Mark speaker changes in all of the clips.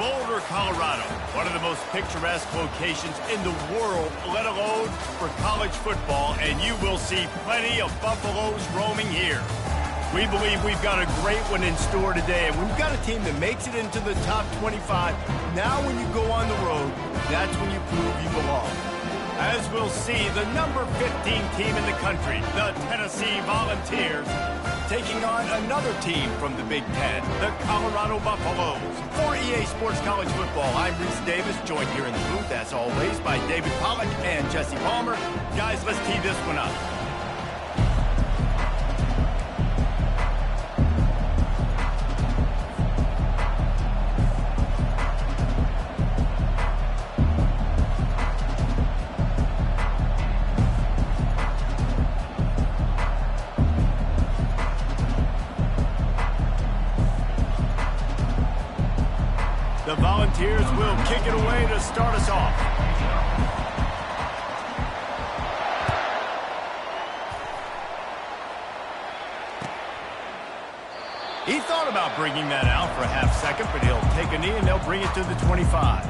Speaker 1: Boulder, Colorado, one of the most picturesque locations in the world, let alone for college football, and you will see plenty of Buffaloes roaming here. We believe we've got a great one in store today, and we've got a team that makes it into the top 25. Now when you go on the road, that's when you prove you belong. As we'll see, the number 15 team in the country, the Tennessee Volunteers, taking on another team from the Big Ten, the Colorado Buffaloes. For EA Sports College Football, I'm Reese Davis, joined here in the booth, as always, by David Pollack and Jesse Palmer. Guys, let's tee this one up. The Volunteers will kick it away to start us off. He thought about bringing that out for a half second, but he'll take a knee and they'll bring it to the 25.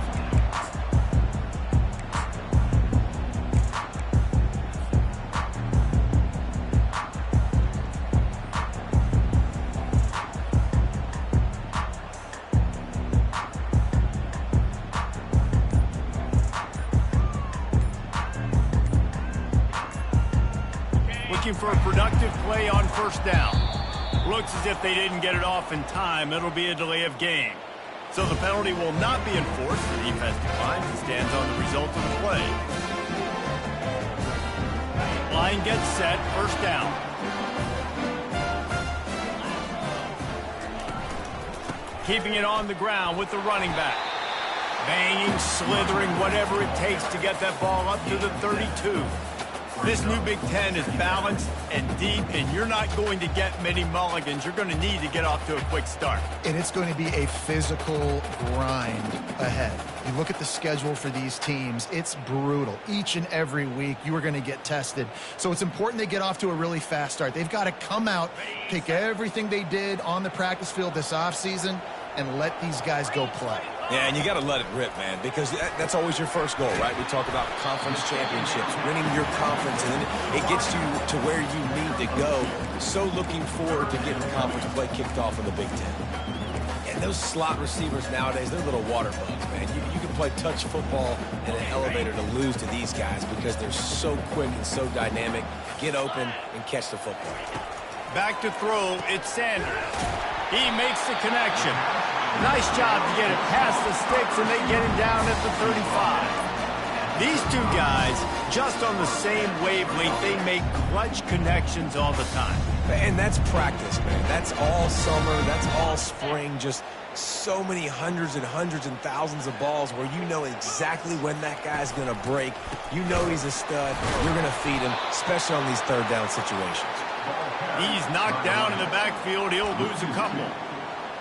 Speaker 1: Looking for a productive play on first down. Looks as if they didn't get it off in time. It'll be a delay of game. So the penalty will not be enforced. The defense declines and stands on the result of the play. Line gets set. First down. Keeping it on the ground with the running back. Banging, slithering, whatever it takes to get that ball up to the 32. This new Big Ten is balanced and deep, and you're not going to get many mulligans. You're going to need to get off to a quick start.
Speaker 2: And it's going to be a physical grind ahead. You look at the schedule for these teams, it's brutal. Each and every week, you are going to get tested. So it's important they get off to a really fast start. They've got to come out, take everything they did on the practice field this offseason, and let these guys go play.
Speaker 3: Yeah, and you got to let it rip, man, because that's always your first goal, right? We talk about conference championships, winning your conference, and then it gets you to where you need to go. So looking forward to getting conference play kicked off in the Big Ten. And those slot receivers nowadays, they're little water bugs, man. You can play touch football in an elevator to lose to these guys because they're so quick and so dynamic. Get open and catch the football.
Speaker 1: Back to throw, it's Sanders. He makes the connection. Nice job to get it past the sticks, and they get him down at the 35. These two guys, just on the same wavelength, they make clutch connections all the time.
Speaker 3: And that's practice, man. That's all summer. That's all spring. Just so many hundreds and thousands of balls where you know exactly when that guy's going to break. You know he's a stud. You're going to feed him, especially on these third down situations.
Speaker 1: He's knocked down in the backfield. He'll lose a couple.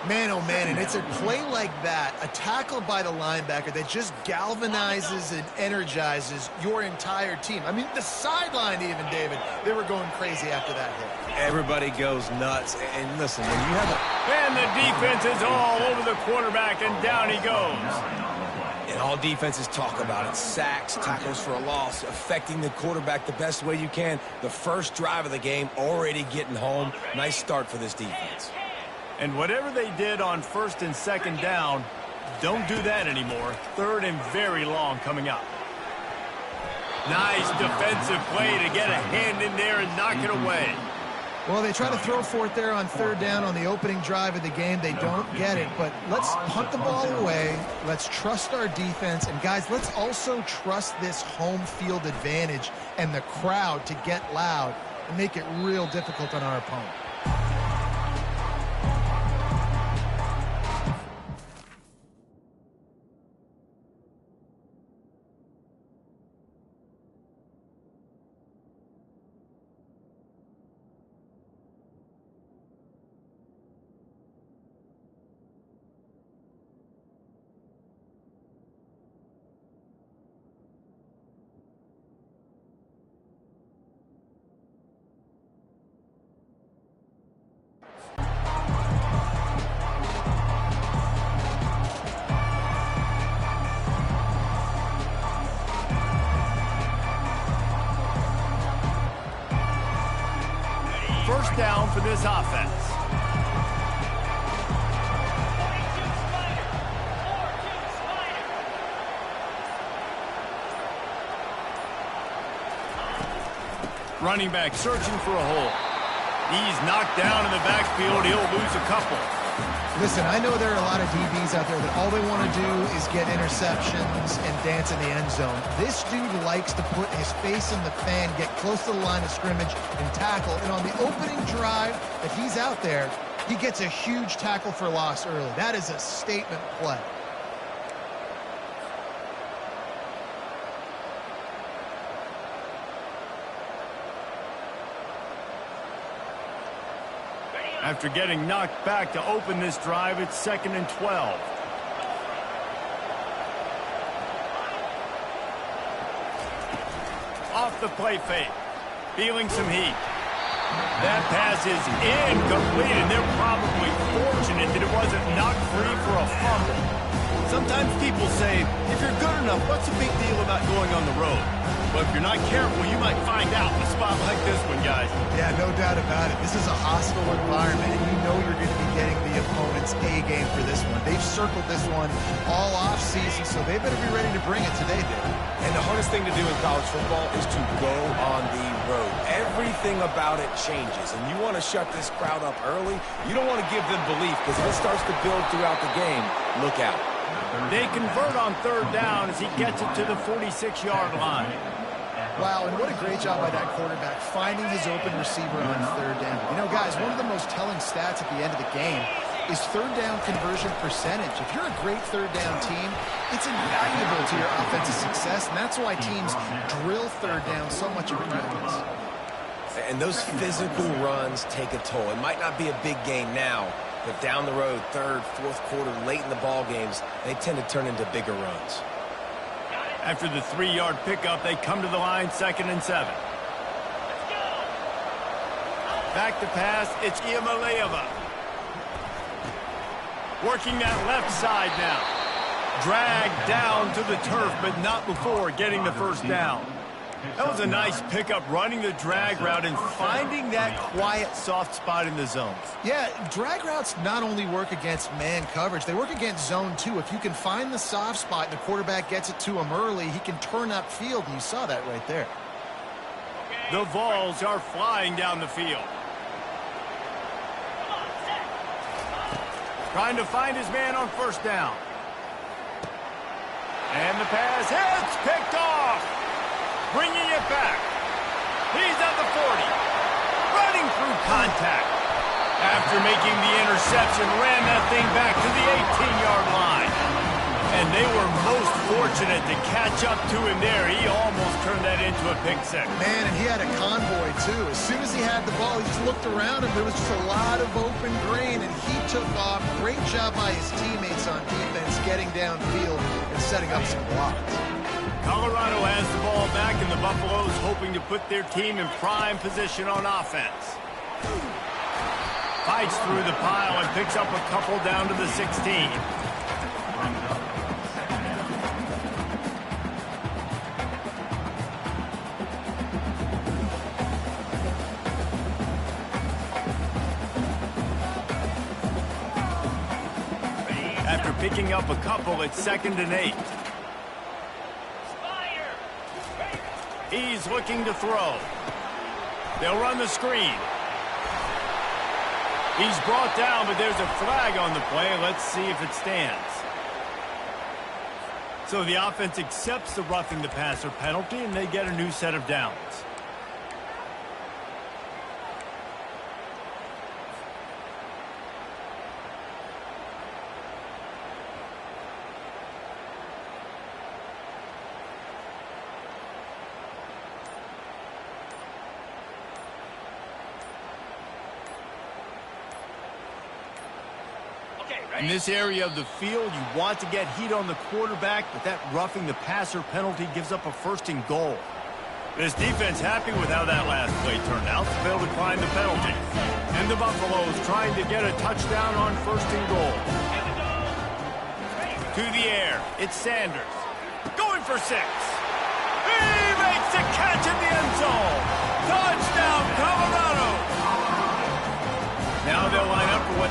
Speaker 2: Man, oh man, and it's a play like that, a tackle by the linebacker that just galvanizes and energizes your entire team. I mean, the sideline even, David, they were going crazy after that hit.
Speaker 3: Everybody goes nuts. And listen, when you have a...
Speaker 1: And the defense is all over the quarterback, and down he goes.
Speaker 3: And all defenses talk about it. Sacks, tackles for a loss, affecting the quarterback the best way you can. The first drive of the game, already getting home. Nice start for this defense.
Speaker 1: And whatever they did on first and second down, don't do that anymore. Third and very long coming up. Nice defensive play to get a hand in there and knock it away.
Speaker 2: Well, they try to throw for it there on third down on the opening drive of the game. They don't get it, but let's punt the ball away. Let's trust our defense. And, guys, let's also trust this home field advantage and the crowd to get loud and make it real difficult on our opponent.
Speaker 1: first down for this offense. Running back searching for a hole. He's knocked down in the backfield. He'll lose a couple.
Speaker 2: Listen, I know there are a lot of DBs out there that all they want to do is get interceptions and dance in the end zone. This dude likes to put his face in the fan, get close to the line of scrimmage, and tackle. And on the opening drive that he's out there, he gets a huge tackle for loss early. That is a statement play.
Speaker 1: After getting knocked back to open this drive, it's 2nd and 12. Off the play fake. Feeling some heat. That pass is incomplete, and they're probably fortunate that it wasn't knocked free for a fumble. Sometimes people say, if you're good enough, what's the big deal about going on the road? But if you're not careful, you might find out in a spot like this one, guys.
Speaker 2: Yeah, no doubt about it. This is a hostile environment, and you know you're going to be getting the opponent's A game for this one. They've circled this one all offseason, so they better be ready to bring it today, Dave.
Speaker 3: And the hardest thing to do in college football is to go on the road. Everything about it changes, and you want to shut this crowd up early. You don't want to give them belief, because if it starts to build throughout the game, look out.
Speaker 1: They convert on 3rd down as he gets it to the 46-yard line.
Speaker 2: Wow, and what a great job by that quarterback finding his open receiver on 3rd down. You know, guys, one of the most telling stats at the end of the game is 3rd down conversion percentage. If you're a great 3rd down team, it's invaluable to your offensive success, and that's why teams drill 3rd down so much in practice.
Speaker 3: And those physical runs take a toll. It might not be a big gain now, but down the road, 3rd, 4th quarter, late in the ball games, they tend to turn into bigger runs.
Speaker 1: After the 3-yard pickup, they come to the line, 2nd and 7. Back to pass, it's Iamaleava. Working that left side now. Dragged down to the turf, but not before getting the first down. That was a nice pickup, running the drag route and finding that quiet, soft spot in the zones.
Speaker 2: Yeah, drag routes not only work against man coverage, they work against zone too. If you can find the soft spot and the quarterback gets it to him early, he can turn upfield, and you saw that right there.
Speaker 1: The Vols are flying down the field. Trying to find his man on 1st down. And the pass hits, picked off. Bringing it back. He's at the 40. Running through contact. After making the interception, ran that thing back to the 18-yard line. And they were most fortunate to catch up to him there. He almost turned that into a pick six.
Speaker 2: Man, and he had a convoy, too. As soon as he had the ball, he just looked around him. There was just a lot of open grain, and he took off. Great job by his teammates on defense getting downfield and setting up some blocks.
Speaker 1: Colorado has the ball back, and the Buffaloes hoping to put their team in prime position on offense. Fights through the pile and picks up a couple down to the 16. After picking up a couple, it's 2nd and 8. He's looking to throw. They'll run the screen. He's brought down, but there's a flag on the play. Let's see if it stands. So the offense accepts the roughing the passer penalty, and they get a new set of downs. In this area of the field, you want to get heat on the quarterback, but that roughing the passer penalty gives up a 1st and goal. This defense happy with how that last play turned out. They'll decline the penalty. And the Buffaloes trying to get a touchdown on 1st and goal. To the air, it's Sanders. Going for 6. He makes a catch in the end zone. Touchdown, Colorado.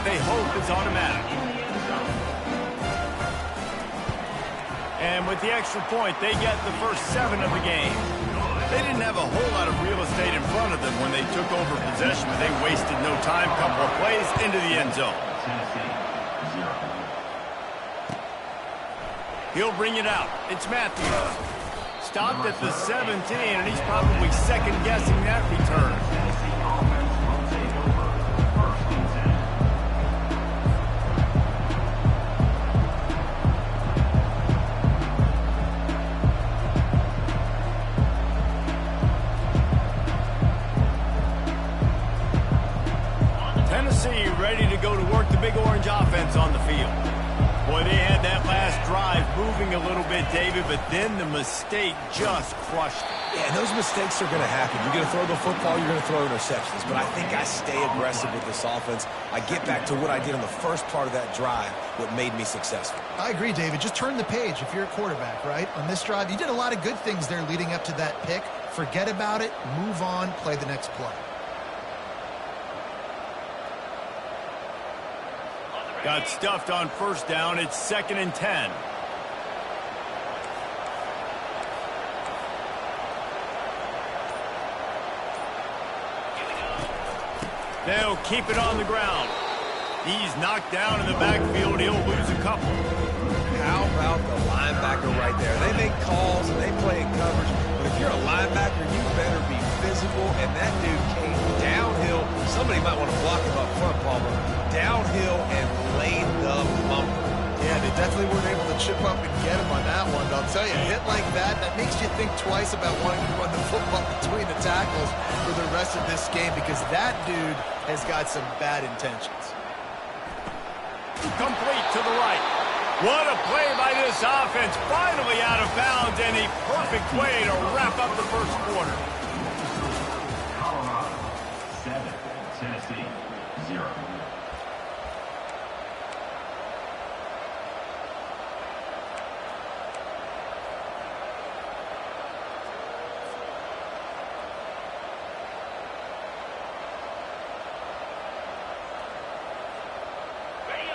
Speaker 1: they hope is automatic. And with the extra point, they get the first 7 of the game. They didn't have a whole lot of real estate in front of them when they took over possession, but they wasted no time. Couple of plays into the end zone. He'll bring it out. It's Matthews. Stopped at the 17, and he's probably second-guessing that return. Tennessee ready to go to work the Big Orange offense on the field. Boy, they had that last drive moving a little bit, David, but then the mistake just crushed it.
Speaker 3: Yeah, and those mistakes are going to happen. You're going to throw the football, you're going to throw interceptions. But I think I stay aggressive with this offense. I get back to what I did on the first part of that drive, what made me successful.
Speaker 2: I agree, David. Just turn the page if you're a quarterback, right? On this drive, you did a lot of good things there leading up to that pick. Forget about it, move on, play the next play.
Speaker 1: Got stuffed on first down. It's 2nd and 10. They'll keep it on the ground. He's knocked down in the backfield. He'll lose a couple.
Speaker 3: How about the linebacker right there? They make calls and they play in coverage. But if you're a linebacker, you better be physical. And that dude came downhill. Somebody might want to block him up front, Palmer. Downhill and laid the bumper.
Speaker 2: Yeah, they definitely weren't able to chip up and get him on that one. But I'll tell you, a hit like that makes you think twice about wanting to run the football between the tackles for the rest of this game, because that dude has got some bad intentions.
Speaker 1: Complete to the right. What a play by this offense. Finally out of bounds, and a perfect way to wrap up the first quarter.
Speaker 4: Colorado 7, Tennessee 0.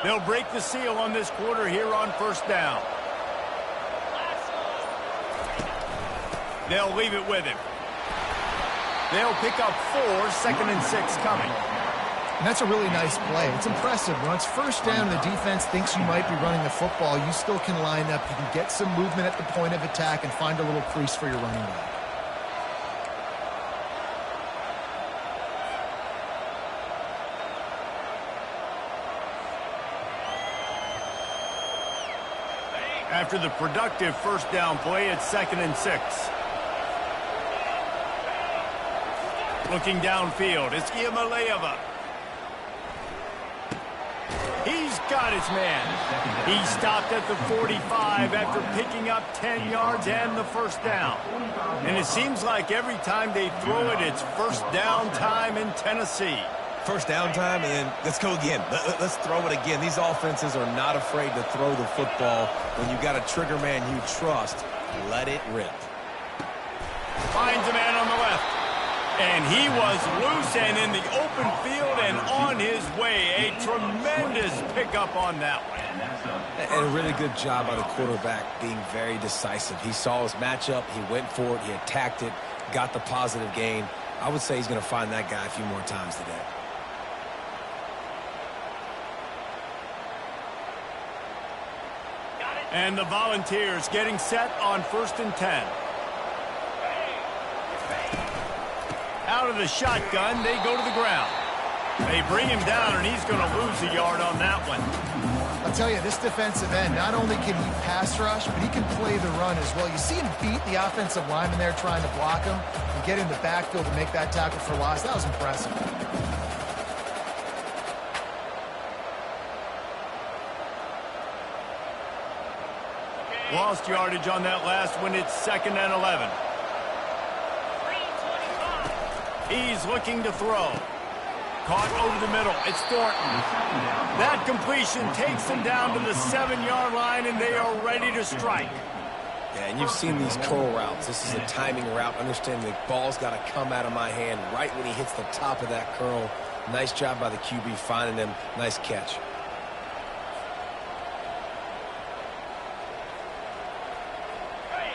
Speaker 1: They'll break the seal on this quarter here on first down. They'll leave it with him. They'll pick up 4, 2nd and 6 coming.
Speaker 2: And that's a really nice play. It's impressive. When it's first down and the defense thinks you might be running the football, you still can line up. You can get some movement at the point of attack and find a little crease for your running back.
Speaker 1: After the productive first down play, it's 2nd and 6. Looking downfield, it's Iamaleava. He's got his man. He stopped at the 45 after picking up 10 yards and the first down. And it seems like every time they throw it, it's first down time in Tennessee.
Speaker 3: First down time, and then let's go again. Let's throw it again. These offenses are not afraid to throw the football. When you got a trigger man you trust, let it rip.
Speaker 1: Finds a man on the left. And he was loose and in the open field and on his way. A tremendous pickup on that one.
Speaker 3: And a really good job by the quarterback being very decisive. He saw his matchup. He went for it. He attacked it. Got the positive gain. I would say he's going to find that guy a few more times today.
Speaker 1: And the Volunteers getting set on 1st and 10. Out of the shotgun, they go to the ground. They bring him down, and he's going to lose a yard on that one.
Speaker 2: I'll tell you, this defensive end, not only can he pass rush, but he can play the run as well. You see him beat the offensive lineman there trying to block him and get in the backfield to make that tackle for loss. That was impressive.
Speaker 1: Lost yardage on that last one. It's 2nd and 11. He's looking to throw. Caught over the middle. It's Thornton. That completion takes him down to the 7-yard line, and they are ready to strike.
Speaker 3: Yeah, and you've seen these curl routes. This is a timing route. Understand the ball's got to come out of my hand right when he hits the top of that curl. Nice job by the QB finding him. Nice catch.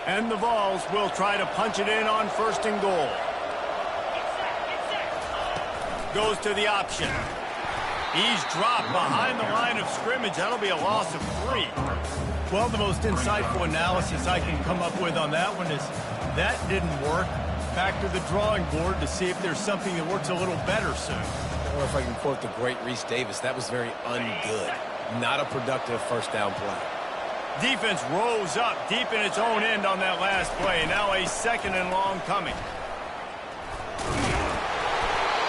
Speaker 1: And the Vols will try to punch it in on 1st and goal. Goes to the option. He's dropped behind the line of scrimmage. That'll be a loss of 3. Well, the most insightful analysis I can come up with on that one is that didn't work. Back to the drawing board to see if there's something that works a little better soon.
Speaker 3: I don't know if I can quote the great Reese Davis. That was very ungood. Not a productive first down play.
Speaker 1: Defense rose up deep in its own end on that last play. Now a 2nd and long coming.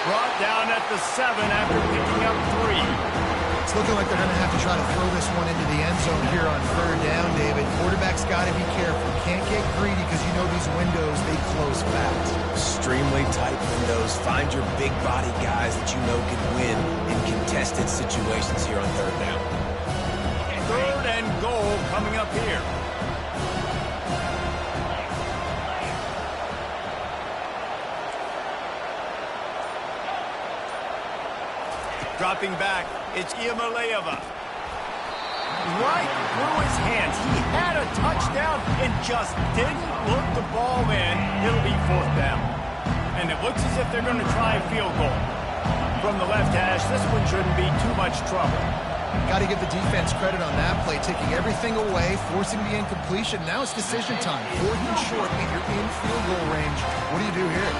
Speaker 1: Brought down at the 7 after picking up 3.
Speaker 2: It's looking like they're going to have to try to throw this one into the end zone here on 3rd down, David. Quarterback's got to be careful. Can't get greedy because you know these windows, they close fast.
Speaker 3: Extremely tight windows. Find your big body guys that you know can win in contested situations here on 3rd down.
Speaker 1: 3rd and goal coming up here. Dropping back, it's Iamaleava. Right through his hands. He had a touchdown and just didn't look the ball in. It'll be 4th down. And it looks as if they're going to try a field goal. From the left hash, this one shouldn't be too much trouble.
Speaker 2: Got to give the defense credit on that play, taking everything away, forcing the incompletion. Now it's decision time. 4th and short, and you're in field goal range. What do you do here?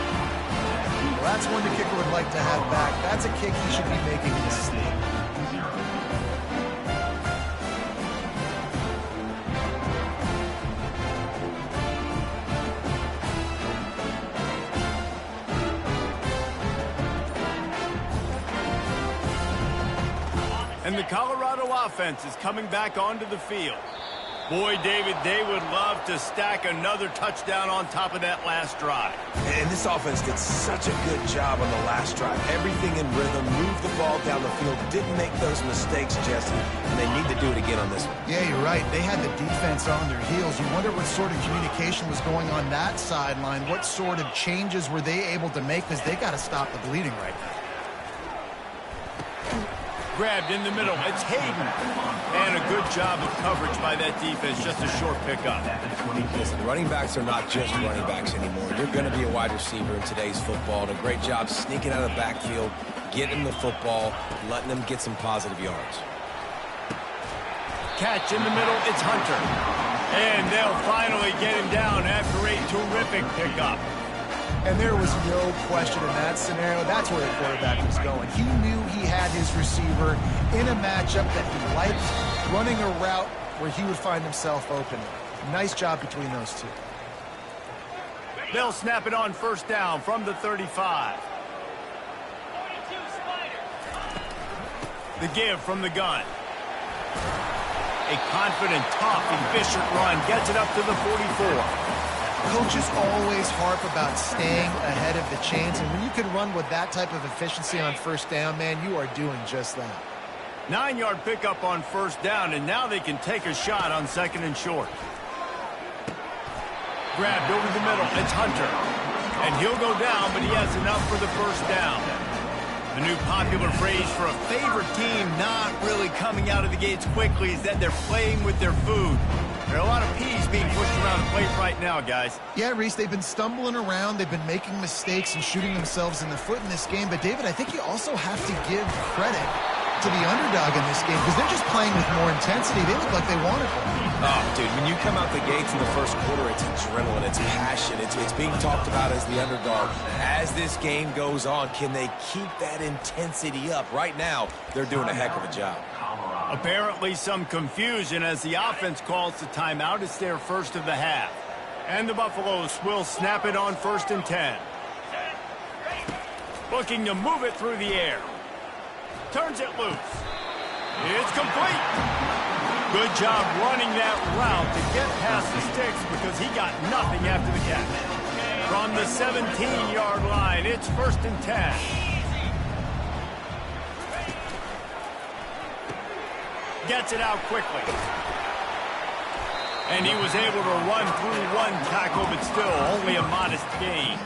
Speaker 2: Well, that's one the kicker would like to have back. That's a kick he should be making in his sleep.
Speaker 1: And the Colorado offense is coming back onto the field. Boy, David, they would love to stack another touchdown on top of that last drive.
Speaker 3: And this offense did such a good job on the last drive. Everything in rhythm, moved the ball down the field, didn't make those mistakes, Jesse, and they need to do it again on this one.
Speaker 2: Yeah, you're right. They had the defense on their heels. You wonder what sort of communication was going on that sideline. What sort of changes were they able to make, because they got to stop the bleeding right now.
Speaker 1: Grabbed in the middle. It's Hayden. And a good job of coverage by that defense. Just a short pickup.
Speaker 3: Listen, running backs are not just running backs anymore. You're going to be a wide receiver in today's football. And a great job sneaking out of the backfield, getting the football, letting them get some positive yards.
Speaker 1: Catch in the middle. It's Hunter. And they'll finally get him down after a terrific pickup.
Speaker 2: And there was no question in that scenario. That's where the quarterback was going. He knew he had his receiver in a matchup that he liked, running a route where he would find himself open. Nice job between those two.
Speaker 1: They'll snap it on 1st down from the 35. The give from the gun. A confident, tough, efficient run gets it up to the 44.
Speaker 2: Coaches always harp about staying ahead of the chains, and when you can run with that type of efficiency on 1st down, man, you are doing just that.
Speaker 1: 9-yard pickup on 1st down, and now they can take a shot on 2nd and short. Grabbed over the middle. It's Hunter. And he'll go down, but he has enough for the 1st down. The new popular phrase for a favorite team not really coming out of the gates quickly is that they're playing with their food. There are a lot of peas being pushed around the plate right now, guys.
Speaker 2: Yeah, Reese, they've been stumbling around. They've been making mistakes and shooting themselves in the foot in this game. But, David, I think you also have to give credit to the underdog in this game because they're just playing with more intensity. They look like they want it.
Speaker 3: Oh, dude, when you come out the gates in the 1st quarter, it's adrenaline, it's passion, it's being talked about as the underdog. As this game goes on, can they keep that intensity up? Right now, they're doing a heck of a job.
Speaker 1: Apparently some confusion as the offense calls the timeout. It's their first of the half. And the Buffaloes will snap it on 1st and 10. Looking to move it through the air. Turns it loose. It's complete. Good job running that route to get past the sticks because he got nothing after the catch. From the 17-yard line, it's 1st and 10. Gets it out quickly. And he was able to run through one tackle, but still only a modest gain.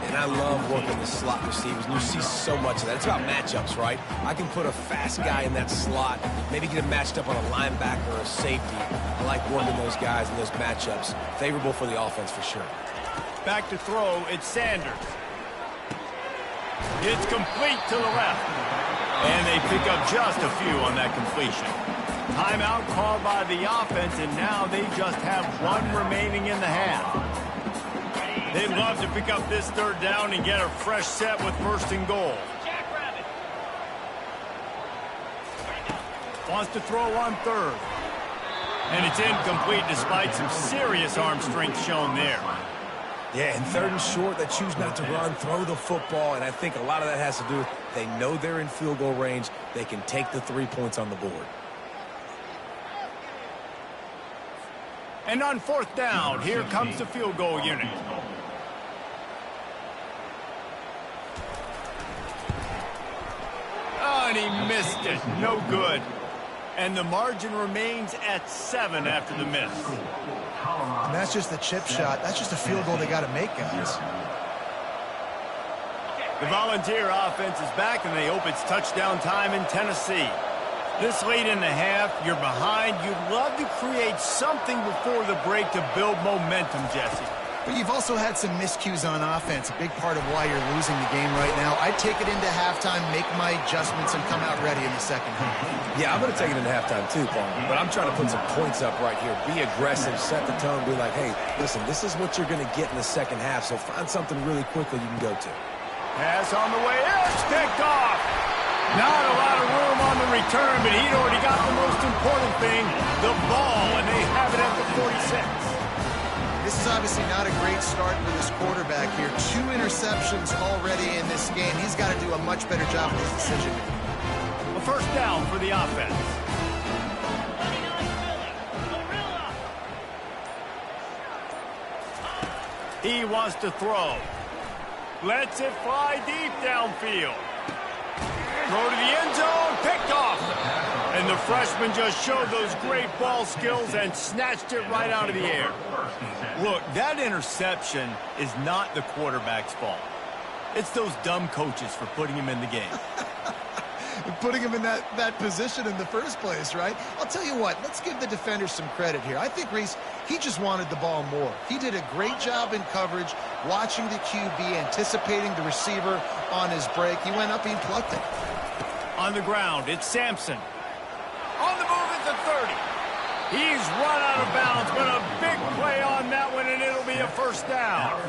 Speaker 3: And I love working the slot receivers, and you see so much of that. It's about matchups, right? I can put a fast guy in that slot, maybe get him matched up on a linebacker or a safety. I like working those guys in those matchups. Favorable for the offense for sure.
Speaker 1: Back to throw, it's Sanders. It's complete to the left. And they pick up just a few on that completion. Timeout called by the offense, and now they just have one remaining in the half. They'd love to pick up this third down and get a fresh set with first and goal. Wants to throw on third. And it's incomplete despite some serious arm strength shown there.
Speaker 3: Yeah, and third and short, they choose not to run, throw the football, and I think a lot of that has to do with they know they're in field goal range. They can take the 3 points on the board.
Speaker 1: And on fourth down, here comes the field goal unit. Oh, and he missed it. No good. And the margin remains at 7 after the miss.
Speaker 2: And that's just the chip shot. That's just a field goal they got to make, guys.
Speaker 1: The Volunteer offense is back, and they hope it's touchdown time in Tennessee. This late in the half, you're behind. You'd love to create something before the break to build momentum, Jesse.
Speaker 2: But you've also had some miscues on offense, a big part of why you're losing the game right now. I'd take it into halftime, make my adjustments, and come out ready in the second half.
Speaker 3: Yeah, I'm going to take it into halftime too, Paul. But I'm trying to put some points up right here. Be aggressive, set the tone, be like, hey, listen, this is what you're going to get in the second half, so find something really quickly you can go to.
Speaker 1: Pass on the way. It's picked off. Not a lot of room on the return, but he'd already got the most important thing, the ball, and they have it at the 46.
Speaker 2: This is obviously not a great start for this quarterback here. 2 interceptions already in this game. He's got to do a much better job with his decision-making.
Speaker 1: A first down for the offense. He wants to throw. Lets it fly deep downfield. Throw to the end zone, picked off. And the freshman just showed those great ball skills and snatched it right out of the air. Look, that interception is not the quarterback's fault. It's those dumb coaches for putting him in the game.
Speaker 2: Putting him in that position in the first place, right? I'll tell you what, let's give the defenders some credit here. I think, Reese, he just wanted the ball more. He did a great job in coverage, watching the QB, anticipating the receiver on his break. He went up, he plucked it.
Speaker 1: On the ground, it's Sampson. On the move at the 30. He's run out of bounds, but a big play on that one, and it'll be a first down.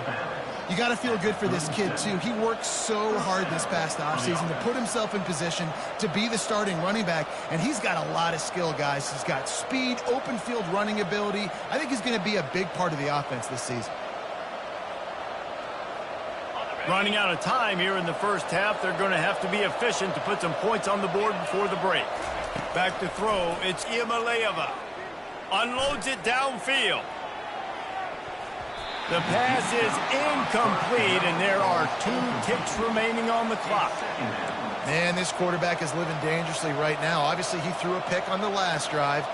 Speaker 2: You got to feel good for this kid, too. He worked so hard this past offseason to put himself in position to be the starting running back, and he's got a lot of skill, guys. He's got speed, open field running ability. I think he's going to be a big part of the offense this season.
Speaker 1: Running out of time here in the first half, they're going to have to be efficient to put some points on the board before the break. Back to throw, it's Iamaleava. Unloads it downfield. The pass is incomplete, and there are 2 ticks remaining on the clock.
Speaker 2: Man, this quarterback is living dangerously right now. Obviously, he threw a pick on the last drive.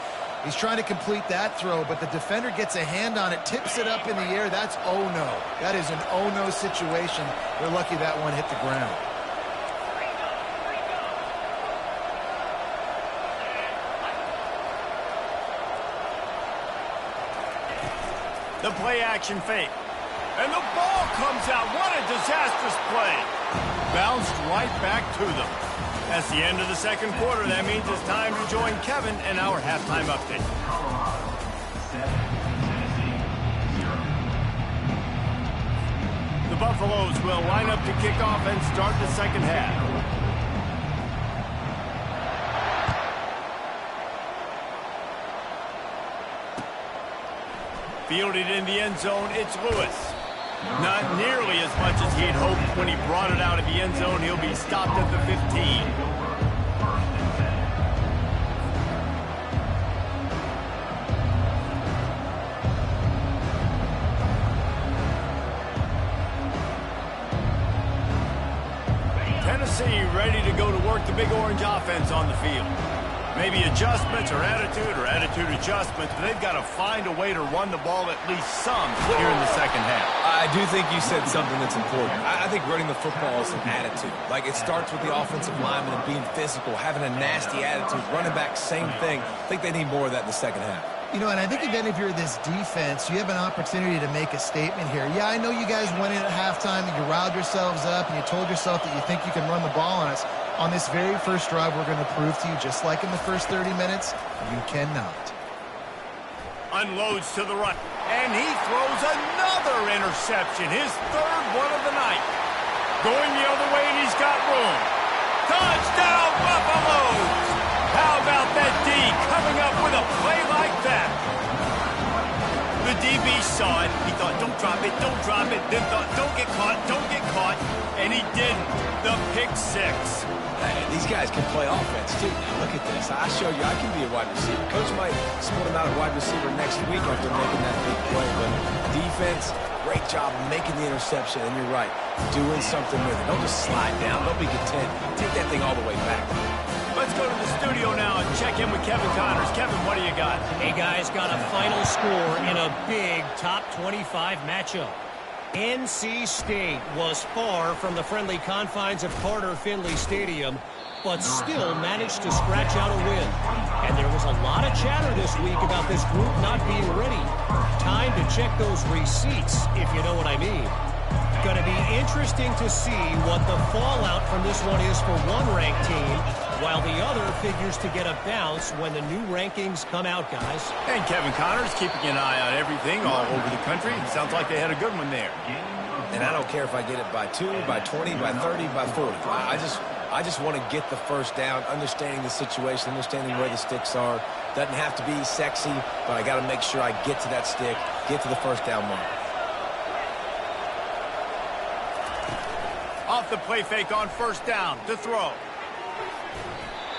Speaker 2: He's trying to complete that throw, but the defender gets a hand on it, tips it up in the air. That's oh-no. That is an oh-no situation. They're lucky that one hit the ground.
Speaker 1: The play-action fake. And the ball comes out. What a disastrous play. Bounced right back to them. That's the end of the second quarter. That means it's time to join Kevin and our halftime update. The Buffaloes will line up to kick off and start the second half. Fielded in the end zone, it's Lewis. Not nearly as much as he'd hoped when he brought it out of the end zone. He'll be stopped at the 15. Tennessee ready to go to work the Big Orange offense on the field. Maybe adjustments or attitude adjustments, but they've got to find a way to run the ball at least some here in the second half.
Speaker 3: I do think you said something that's important. I think running the football is an attitude. Like, it starts with the offensive lineman and being physical, having a nasty attitude. Running back, same thing. I think they need more of that in the second half.
Speaker 2: You know, and I think, again, if you're this defense, you have an opportunity to make a statement here. Yeah, I know you guys went in at halftime and you riled yourselves up and you told yourself that you think you can run the ball on us. On this very first drive, we're going to prove to you, just like in the first 30 minutes, you cannot.
Speaker 1: Unloads to the right, and he throws another interception, his third one of the night. Going the other way, and he's got room. Touchdown, Buffaloes! How about that D coming up with a play like that? The DB saw it. He thought, don't drop it, then thought, don't get caught, and he didn't. The pick six.
Speaker 3: Hey, these guys can play offense, too. Now, look at this. I show you I can be a wide receiver. Coach might split him out at wide receiver next week after making that big play. But defense, great job making the interception. And you're right, doing something with it. Don't just slide down. Don't be content. Take that thing all the way back.
Speaker 1: Let's go to the studio now and check in with Kevin Connors. Kevin, what do you got?
Speaker 5: Hey, guys, got a final score in a big top 25 matchup. NC State was far from the friendly confines of Carter Finley Stadium, but still managed to scratch out a win. And there was a lot of chatter this week about this group not being ready. Time to check those receipts, if you know what I mean. Going to be interesting to see what the fallout from this one is for one ranked team, while the other figures to get a bounce when the new rankings come out, guys.
Speaker 1: And Kevin Connors keeping an eye on everything all over the country. Sounds like they had a good one there.
Speaker 3: And I don't care if I get it by 2, by 20, by 30, by 40. I just want to get the first down, understanding the situation, understanding where the sticks are. Doesn't have to be sexy, but I got to make sure I get to that stick, get to the first down mark.
Speaker 1: Off the play fake on first down to throw.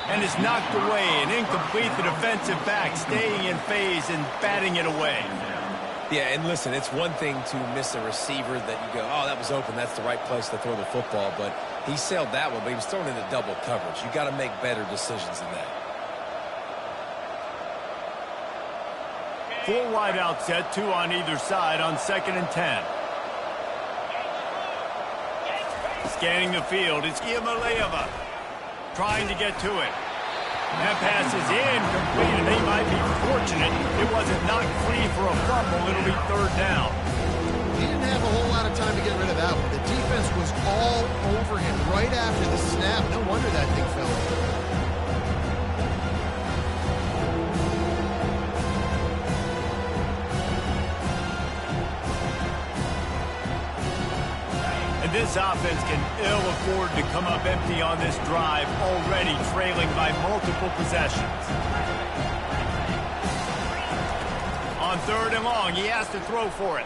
Speaker 1: And is knocked away and incomplete. The defensive back staying in phase and batting it away.
Speaker 3: Yeah, and listen, it's one thing to miss a receiver that you go, oh, that was open, that's the right place to throw the football, but he sailed that one, but he was thrown into double coverage. You got to make better decisions than that.
Speaker 1: 4 wide out set, 2 on either side on 2nd and 10. Scanning the field, it's Iamaleava trying to get to it. That pass is incomplete, and they might be fortunate it wasn't knocked free for a fumble. It'll be 3rd down.
Speaker 2: He didn't have a whole lot of time to get rid of that one. The defense was all over him right after the snap. No wonder that thing fell.
Speaker 1: And this offense can ill afford to come up empty on this drive, already trailing by multiple possessions. On 3rd and long, he has to throw for it.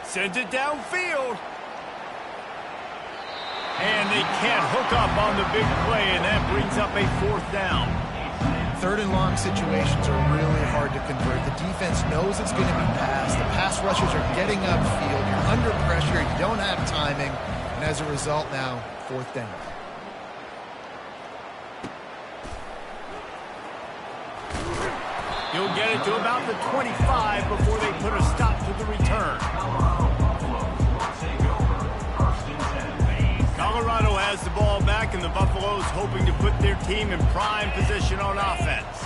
Speaker 1: Sends it downfield. And they can't hook up on the big play, and that brings up a 4th down.
Speaker 2: 3rd and long situations are really hard to convert. The defense knows it's going to be passed. The pass rushers are getting upfield. You're under pressure. You don't have timing. And as a result now, 4th down.
Speaker 1: He'll get it to about the 25 before they put a stop to the return. Colorado has the ball back, and the Buffaloes hoping to put their team in prime position on offense.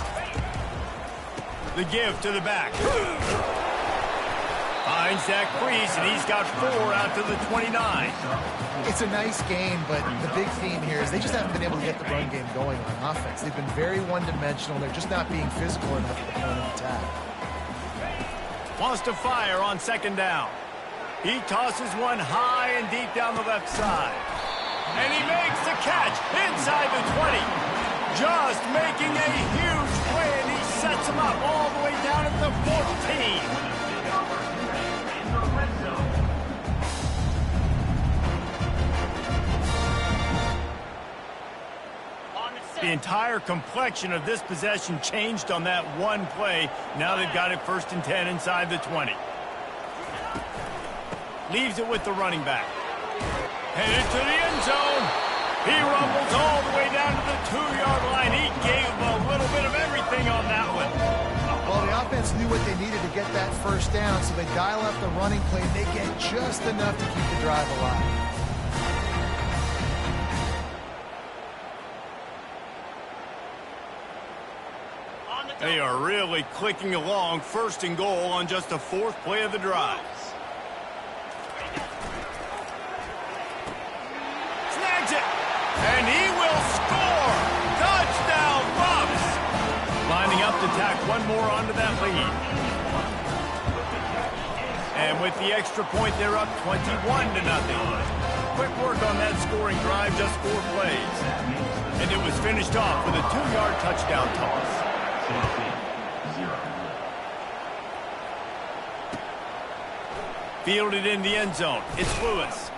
Speaker 1: The give to the back. Finds Zach Priest, and he's got 4 out to the 29.
Speaker 2: It's a nice game, but the big theme here is they just haven't been able to get the run game going on offense. They've been very one-dimensional. They're just not being physical enough at the point of attack.
Speaker 1: Wants to fire on 2nd down. He tosses one high and deep down the left side. And he makes the catch inside the 20. Just making a huge play, and he sets him up all the way down at the 14. The entire complexion of this possession changed on that one play. Now they've got it 1st and 10 inside the 20. Leaves it with the running back. Headed to the end zone. He rumbles all the way down to the 2-yard line. He gave him a little bit of
Speaker 2: what they needed to get that first down, so they dial up the running play, and they get just enough to keep the drive alive.
Speaker 1: They are really clicking along, first and goal on just the 4th play of the drive. Snags it, and he will score! Touchdown, Buffs! Lining up to tack one more onto that lead. And with the extra point, they're up 21-0. Quick work on that scoring drive, just 4 plays. And it was finished off with a 2-yard touchdown toss. Fielded in the end zone. It's Lewis.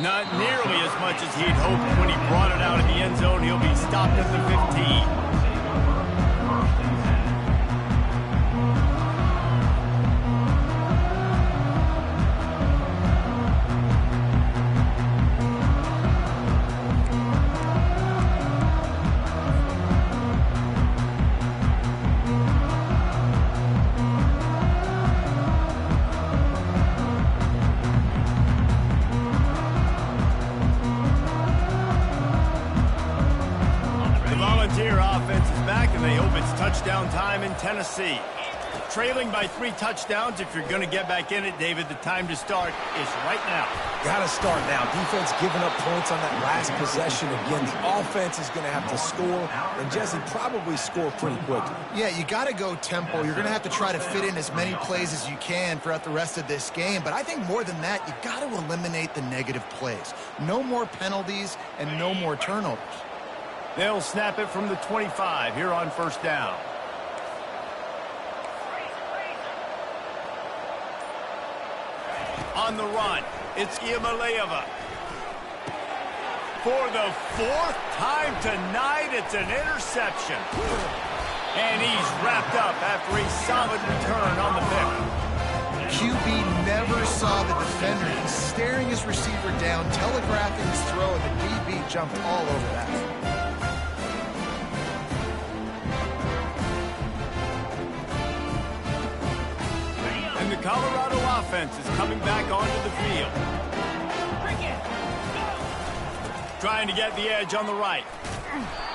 Speaker 1: Not nearly as much as he'd hoped when he brought it out of the end zone. He'll be stopped at the 15. Touchdown time in Tennessee. Trailing by 3 touchdowns. If you're going to get back in it, David, the time to start is right now.
Speaker 3: Got to start now. Defense giving up points on that last possession. Again, the offense is going to have to score, and Jesse probably score pretty quickly.
Speaker 2: Yeah, you got to go tempo. You're going to have to try to fit in as many plays as you can throughout the rest of this game. But I think more than that, you got to eliminate the negative plays. No more penalties and no more turnovers.
Speaker 1: They'll snap it from the 25 here on first down. On the run, it's Iamaleava. For the 4th time tonight, it's an interception. And he's wrapped up after a solid return on the pick.
Speaker 2: QB never saw the defender. He's staring his receiver down, telegraphing his throw, and the DB jumped all over that.
Speaker 1: And the Colorado offense is coming back onto the field. Trying to get the edge on the right.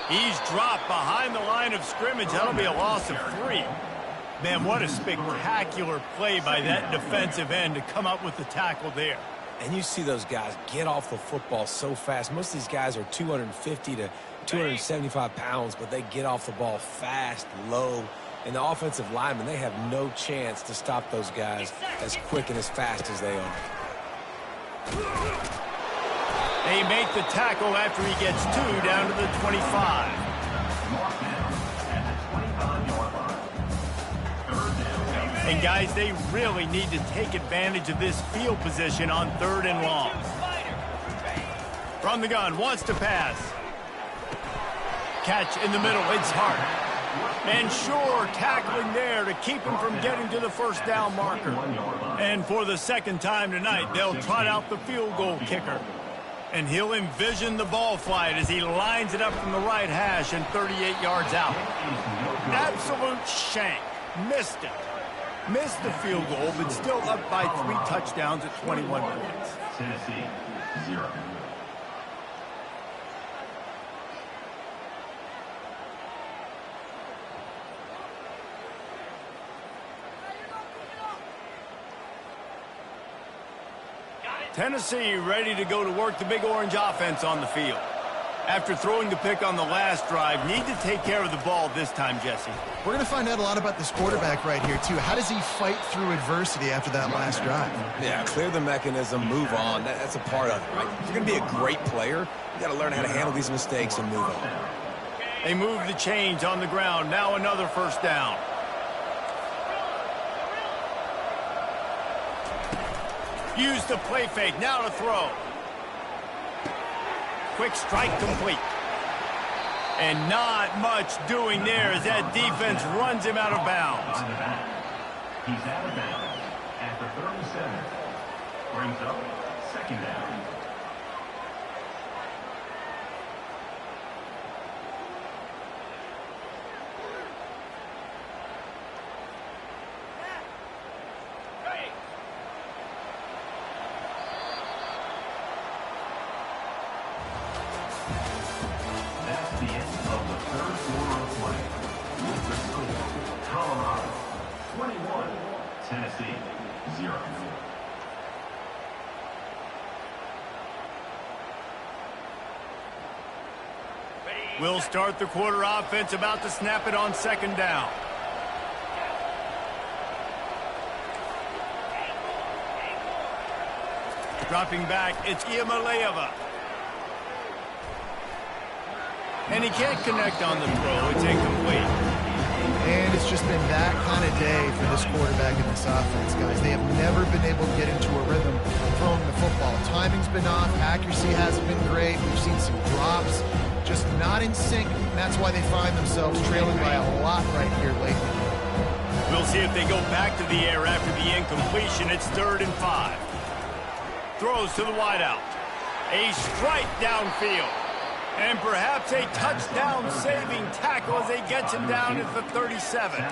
Speaker 1: He's dropped behind the line of scrimmage. That'll be a loss of 3. Man, what a spectacular play by that defensive end to come up with the tackle there.
Speaker 3: And you see those guys get off the football so fast. Most of these guys are 250 to 275 pounds, but they get off the ball fast, low. And the offensive linemen, they have no chance to stop those guys as quick and as fast as they are.
Speaker 1: They make the tackle after he gets 2 down to the 25. And guys, they really need to take advantage of this field position on 3rd and long. From the gun, wants to pass. Catch in the middle, it's Hart. And sure, tackling there to keep him from getting to the first down marker. And for the 2nd time tonight, they'll trot out the field goal kicker. And he'll envision the ball flight as he lines it up from the right hash and 38 yards out. Absolute shank. Missed it. Missed the field goal, but still up by 3 touchdowns at 21 points.
Speaker 4: Tennessee, 0.
Speaker 1: Tennessee ready to go to work the Big Orange offense on the field. After throwing the pick on the last drive, need to take care of the ball this time, Jesse.
Speaker 2: We're going to find out a lot about this quarterback right here, too. How does he fight through adversity after that last drive?
Speaker 3: Yeah, clear the mechanism, move on. That's a part of it, right? If you're going to be a great player, you got to learn how to handle these mistakes and move on.
Speaker 1: They move the chains on the ground. Now another first down. Use the play fake. Now to throw. Quick strike complete. And not much doing there as that defense runs him out of bounds.
Speaker 4: He's out of bounds at the 37. Brings up 2nd down. that's the end of the third quarter of play. With the score, Colorado 21, Tennessee 0.
Speaker 1: We'll start the quarter offense, about to snap it on second down. Dropping back, it's Iamaleava. And he can't connect on the throw. It's incomplete.
Speaker 2: And it's just been that kind of day for this quarterback in this offense, guys. They have never been able to get into a rhythm throwing the football. Timing's been off. Accuracy hasn't been great. We've seen some drops. Just not in sync, and that's why they find themselves trailing by a lot right here lately.
Speaker 1: We'll see if they go back to the air after the incompletion. It's 3rd and 5. Throws to the wideout. A strike downfield. And perhaps a touchdown-saving tackle as they get him down at the 37.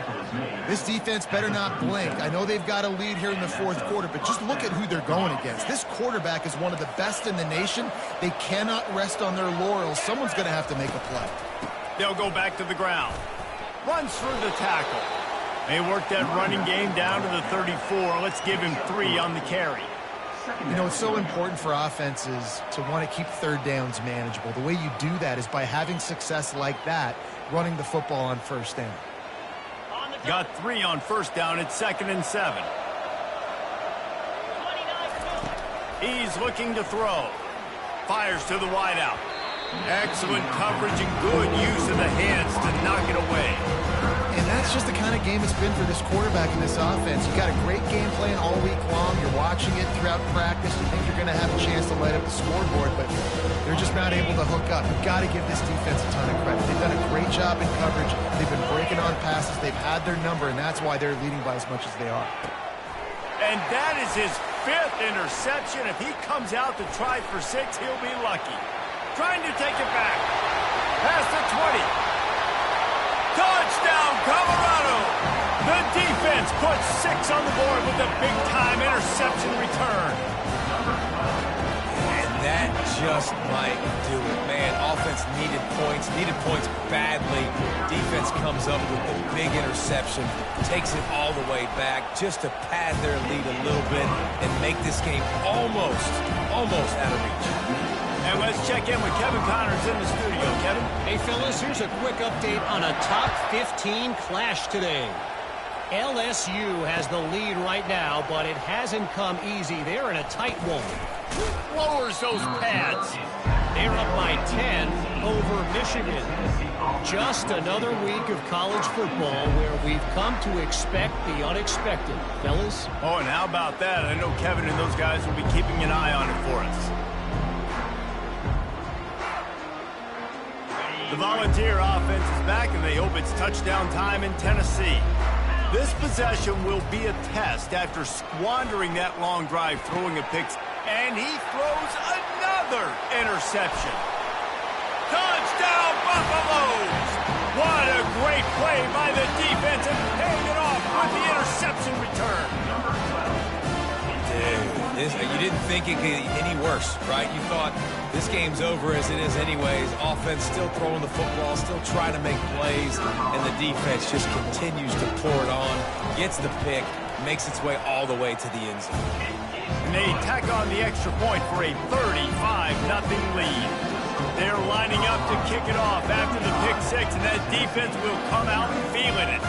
Speaker 2: This defense better not blink. I know they've got a lead here in the 4th quarter, but just look at who they're going against. This quarterback is one of the best in the nation. They cannot rest on their laurels. Someone's going to have to make a play.
Speaker 1: They'll go back to the ground. Runs through the tackle. They work that running game down to the 34. Let's give him 3 on the carry.
Speaker 2: You know, it's so important for offenses to want to keep 3rd downs manageable. The way you do that is by having success like that, running the football on 1st down.
Speaker 1: Got 3 on 1st down. It's 2nd and 7. He's looking to throw. Fires to the wideout. Excellent coverage and good use of the hands to knock it away.
Speaker 2: And that's just the kind of game it's been for this quarterback in this offense. You got a great game plan all week long. You're watching it throughout practice. You think you're going to have a chance to light up the scoreboard, but they're just not able to hook up. You've got to give this defense a ton of credit. They've done a great job in coverage. They've been breaking on passes. They've had their number, and that's why they're leading by as much as they are.
Speaker 1: And that is his 5th interception. If he comes out to try for 6, he'll be lucky. Trying to take it back. Past the 20. Touchdown, Colorado! The defense puts 6 on the board with a big-time interception return.
Speaker 3: And that just might do it. Man, offense needed points badly. Defense comes up with the big interception, takes it all the way back just to pad their lead a little bit and make this game almost out of reach.
Speaker 1: And let's check in with Kevin Connors in the studio. Kevin?
Speaker 5: Hey, fellas, here's a quick update on a top 15 clash today. LSU has the lead right now, but it hasn't come easy. They're in a tight one.
Speaker 1: Lowers those pads.
Speaker 5: They're up by 10 over Michigan. Just another week of college football where we've come to expect the unexpected. Fellas?
Speaker 1: Oh, and how about that? I know Kevin and those guys will be keeping an eye on it for us. The Volunteer offense is back, and they hope it's touchdown time in Tennessee. This possession will be a test after squandering that long drive throwing a pick, and he throws another interception. Touchdown, Buffaloes! What a great play by the defense, and paying it off with the interception return.
Speaker 3: Dude, you didn't think it could get any worse, right? You thought this game's over as it is anyways. Offense still throwing the football, still trying to make plays, and the defense just continues to pour it on, gets the pick, makes its way all the way to the end zone.
Speaker 1: And they tack on the extra point for a 35-0 lead. They're lining up to kick it off after the pick 6, and that defense will come out feeling it.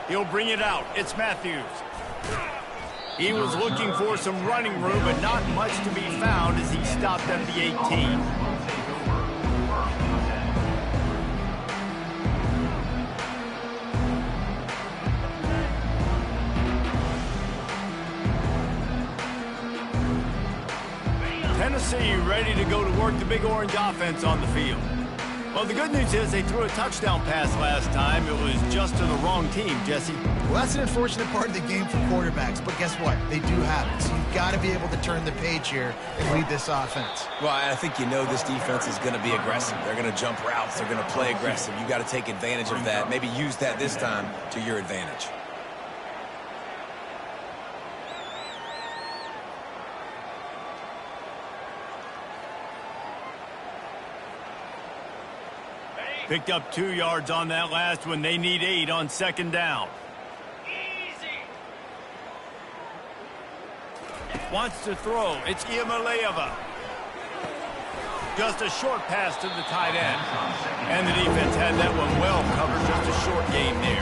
Speaker 1: He'll bring it out. It's Matthews. He was looking for some running room, but not much to be found as he stopped at the 18. Tennessee ready to go to work the Big Orange offense on the field. Well, the good news is they threw a touchdown pass last time. It was just to the wrong team, Jesse.
Speaker 2: Well, that's an unfortunate part of the game for quarterbacks, but guess what? They do have it. So you've got to be able to turn the page here and lead this offense.
Speaker 3: Well, I think this defense is going to be aggressive. They're going to jump routes. They're going to play aggressive. You got to take advantage of that. Maybe use that this time to your advantage.
Speaker 1: Picked up 2 yards on that last one. They need 8 on second down. Wants to throw. It's Iamaleava. Just a short pass to the tight end. And the defense had that one well covered. Just a short game there.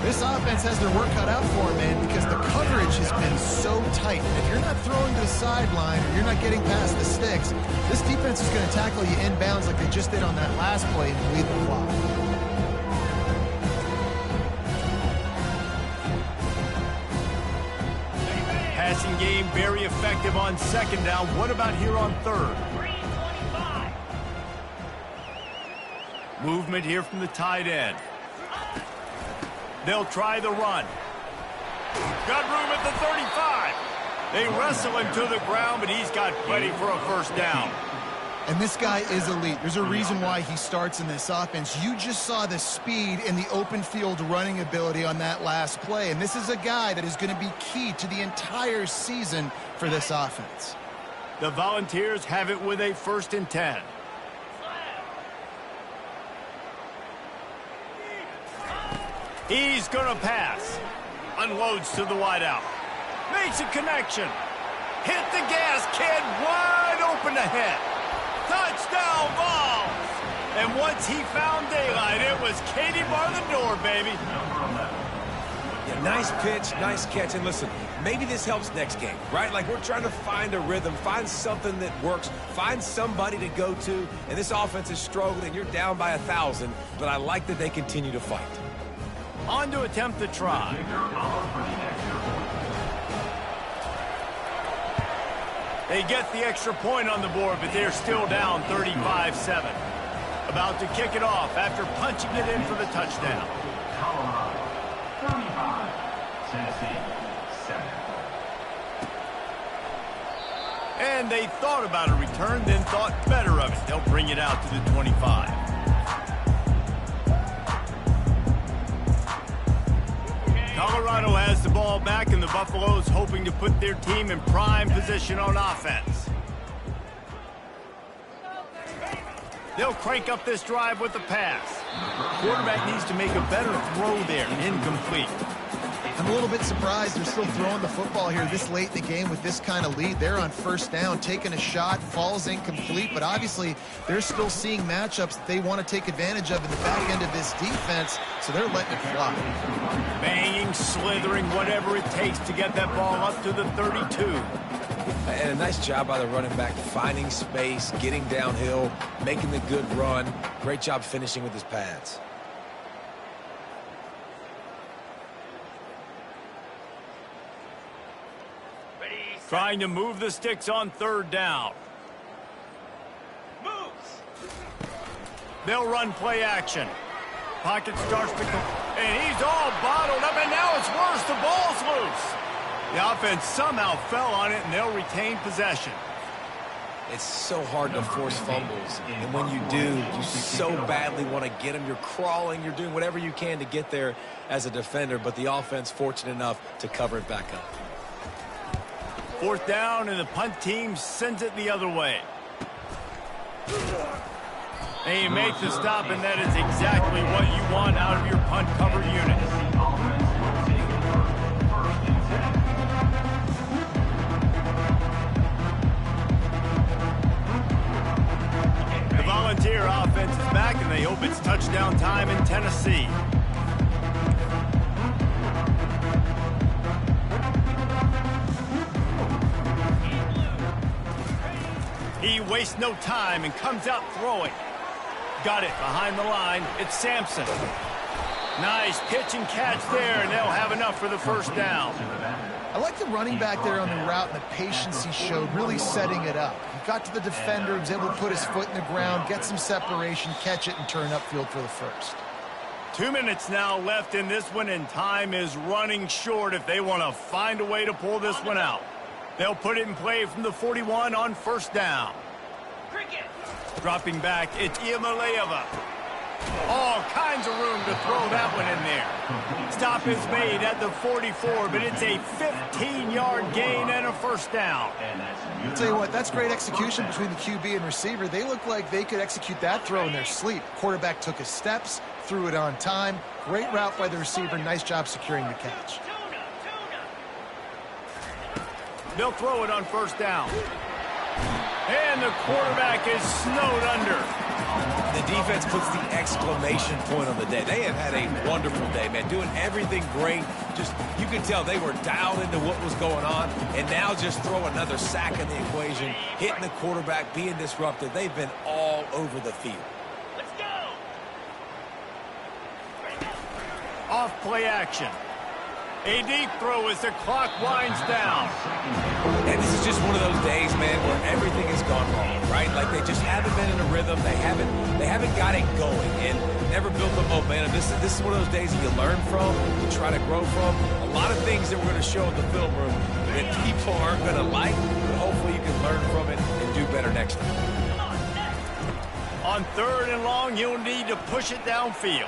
Speaker 2: This offense has their work cut out for them, man, because the coverage has been so tight. If you're not throwing to the sideline or you're not getting past the sticks, this defense is going to tackle you inbounds like they just did on that last play and lead the clock.
Speaker 1: Passing game very effective on second down. What about here on third? Movement here from the tight end. They'll try the run. Got room at the 35. They wrestle him to the ground, but he's got plenty for a first down.
Speaker 2: And this guy is elite. There's a reason why he starts in this offense. You just saw the speed and the open field running ability on that last play. And this is a guy that is going to be key to the entire season for this offense.
Speaker 1: The Volunteers have it with a 1st and 10. He's going to pass. Unloads to the wideout. Makes a connection. Hit the gas, kid. Wide open ahead. Touchdown, Vols. And once he found daylight, it was Katie bar the door, baby.
Speaker 3: Yeah, nice pitch, nice catch. And listen, maybe this helps next game, right? Like we're trying to find a rhythm, find something that works, find somebody to go to. And this offense is struggling. You're down by 1,000, but I like that they continue to fight.
Speaker 1: On to attempt the try. They get the extra point on the board, but they're still down 35-7. About to kick it off after punching it in for the touchdown.
Speaker 4: Colorado, 35. Tennessee, 7.
Speaker 1: And they thought about a return, then thought better of it. They'll bring it out to the 25. Colorado has the ball back, and the Buffaloes hoping to put their team in prime position on offense. They'll crank up this drive with the pass. Quarterback needs to make a better throw there. Incomplete.
Speaker 2: I'm a little bit surprised they're still throwing the football here this late in the game with this kind of lead. They're on 1st down, taking a shot, falls incomplete, but obviously they're still seeing matchups that they want to take advantage of in the back end of this defense, so they're letting it fly.
Speaker 1: Banging, slithering, whatever it takes to get that ball up to the 32.
Speaker 3: And a nice job by the running back, finding space, getting downhill, making the good run. Great job finishing with his pads.
Speaker 1: Trying to move the sticks on 3rd down. They'll run play action. Pocket starts to come, and he's all bottled up, and now it's worse. The ball's loose. The offense somehow fell on it, and they'll retain possession.
Speaker 3: It's so hard to force fumbles, and when you do, you so badly want to get them. You're crawling, you're doing whatever you can to get there as a defender, but the offense fortunate enough to cover it back up.
Speaker 1: 4th down, and the punt team sends it the other way. And he makes the stop, and that is exactly what you want out of your punt cover unit. The Volunteer offense is back, and they hope it's touchdown time in Tennessee. He wastes no time and comes out throwing. Got it behind the line. It's Sampson. Nice pitch and catch there, and they'll have enough for the 1st down.
Speaker 2: I like the running back there on the route and the patience he showed, really setting it up. He got to the defender, was able to put his foot in the ground, get some separation, catch it, and turn upfield for the 1st.
Speaker 1: 2 minutes now left in this one, and time is running short if they want to find a way to pull this one out. They'll put it in play from the 41 on first down. Dropping back, it's Iamaleava. All kinds of room to throw that one in there. Stop is made at the 44, but it's a 15-yard gain and a first down.
Speaker 2: I'll tell you what, that's great execution between the QB and receiver. They look like they could execute that throw in their sleep. Quarterback took his steps, threw it on time. Great route by the receiver. Nice job securing the catch.
Speaker 1: They'll throw it on first down. And the quarterback is snowed under.
Speaker 3: The defense puts the exclamation point on the day. They have had a wonderful day, man, doing everything great. Just, you could tell they were dialed into what was going on, and now just throw another sack in the equation, hitting the quarterback, being disruptive. They've been all over the field.
Speaker 1: Let's go. Off play action. A deep throw as the clock winds down.
Speaker 3: And this is just one of those days, man, where everything has gone wrong, right? Like they just haven't been in a rhythm. They haven't got it going and never built the momentum. This is one of those days that you learn from, you try to grow from. A lot of things that we're going to show in the film room that people aren't going to like, but hopefully you can learn from it and do better next time.
Speaker 1: On third and long, you'll need to push it downfield.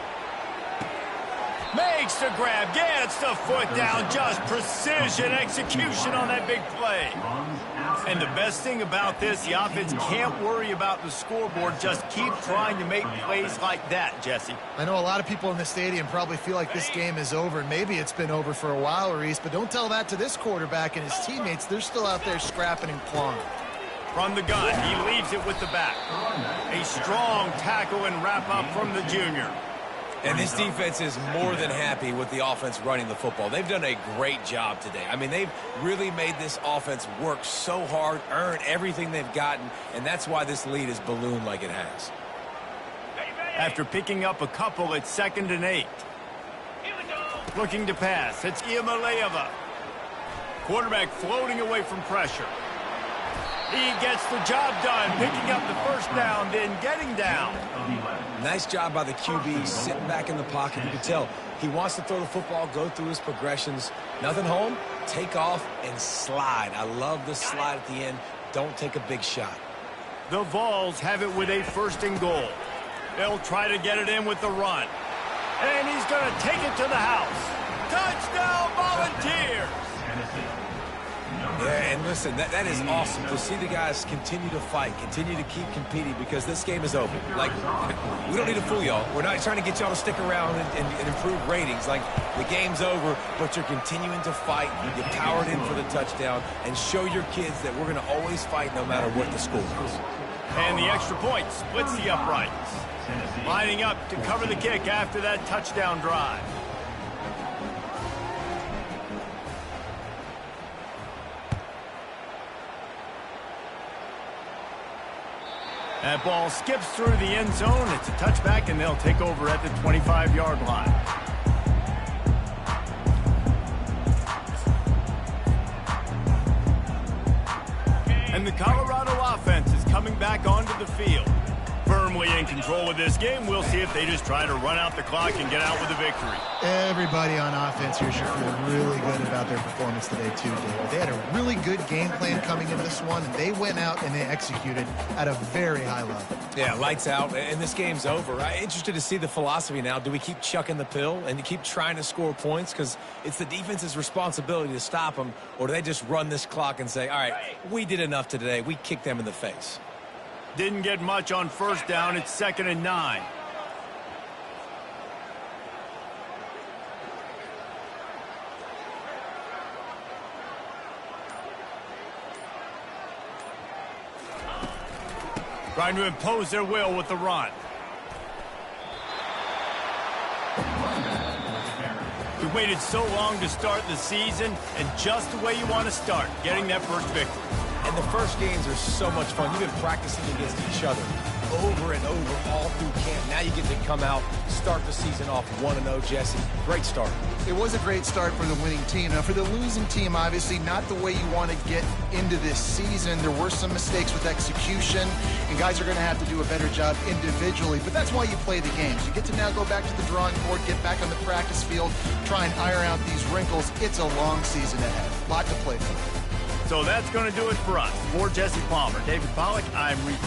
Speaker 1: Makes the grab, gets the foot down, just precision execution on that big play. And the best thing about this, the offense can't worry about the scoreboard, just keep trying to make plays like that, Jesse.
Speaker 2: I know a lot of people in the stadium probably feel like this game is over, and maybe it's been over for a while, Reese, but don't tell that to this quarterback and his teammates. They're still out there scrapping and clawing.
Speaker 1: From the gun, he leaves it with the back. A strong tackle and wrap up from the junior.
Speaker 3: And this defense is more than happy with the offense running the football. They've done a great job today. I mean, they've really made this offense work so hard, earn everything they've gotten, and that's why this lead is ballooned like it has.
Speaker 1: After picking up a couple, it's 2nd and 8. Looking to pass, it's Iamaleava. Quarterback floating away from pressure. He gets the job done, picking up the first down, then getting down.
Speaker 3: Nice job by the QB, sitting back in the pocket. You can tell he wants to throw the football, go through his progressions. Nothing home, take off, and slide. I love the slide at the end. Don't take a big shot.
Speaker 1: The Vols have it with a 1st and goal. They'll try to get it in with the run. And he's going to take it to the house. Touchdown, Volunteers!
Speaker 3: Yeah, and listen, that is awesome to see the guys continue to fight, continue to keep competing, because this game is over. Like, we don't need to fool y'all. We're not trying to get y'all to stick around and improve ratings. Like, the game's over, but you're continuing to fight. You powered in for the touchdown, and show your kids that we're going to always fight no matter what the score is.
Speaker 1: And the extra point splits the uprights. Lining up to cover the kick after that touchdown drive. That ball skips through the end zone. It's a touchback, and they'll take over at the 25-yard line. And the Colorado offense is coming back onto the field. Firmly in control of this game. We'll see if they just try to run out the clock and get out with a victory.
Speaker 2: Everybody on offense here should feel really good about their performance today, too, David. They had a really good game plan coming into this one, and they went out and they executed at a very high level.
Speaker 3: Yeah, lights out, and this game's over. I'm interested to see the philosophy now. Do we keep chucking the pill and keep trying to score points because it's the defense's responsibility to stop them, or do they just run this clock and say, all right, we did enough today. We kicked them in the face.
Speaker 1: Didn't get much on first down. It's 2nd and 9. Trying to impose their will with the run. We waited so long to start the season, and just the way you want to start, getting that first victory.
Speaker 3: And And the first games are so much fun. You've been practicing against each other over and over all through camp. Now you get to come out, start the season off 1-0, Jesse. Great start.
Speaker 2: It was a great start for the winning team. Now, for the losing team, obviously not the way you want to get into this season. There were some mistakes with execution, and guys are going to have to do a better job individually. But that's why you play the games. You get to now go back to the drawing board, get back on the practice field, try and iron out these wrinkles. It's a long season ahead. A lot to play for.
Speaker 1: So that's going to do it for us. For Jesse Palmer, David Pollack, I'm Reed